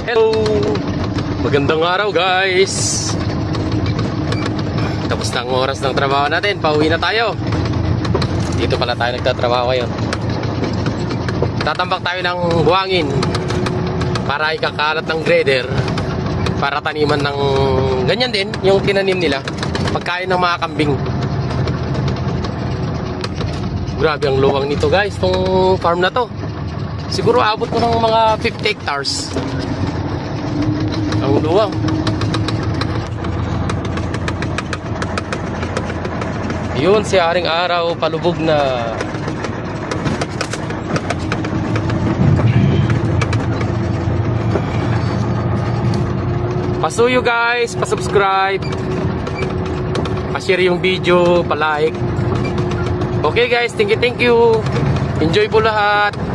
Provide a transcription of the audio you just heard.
Hello! Magandang araw guys! Tapos na ang oras ng trabaho natin, pauwi na tayo. Dito pala tayo nagtatrabaho ngayon. Tatambak tayo ng buhangin para ikakalat ng grader para taniman ng ganyan din yung tinanim nila, pagkain ng mga kambing. Grabe ang luwang nito guys, tong farm na to. Siguro abot ko ng mga 50 hectares. Ang luwang. Yun si Haring Araw, palubog na. Pasuyo guys, pasubscribe, pa-share yung video, pa-like. Okay guys, thank you. Enjoy po lahat.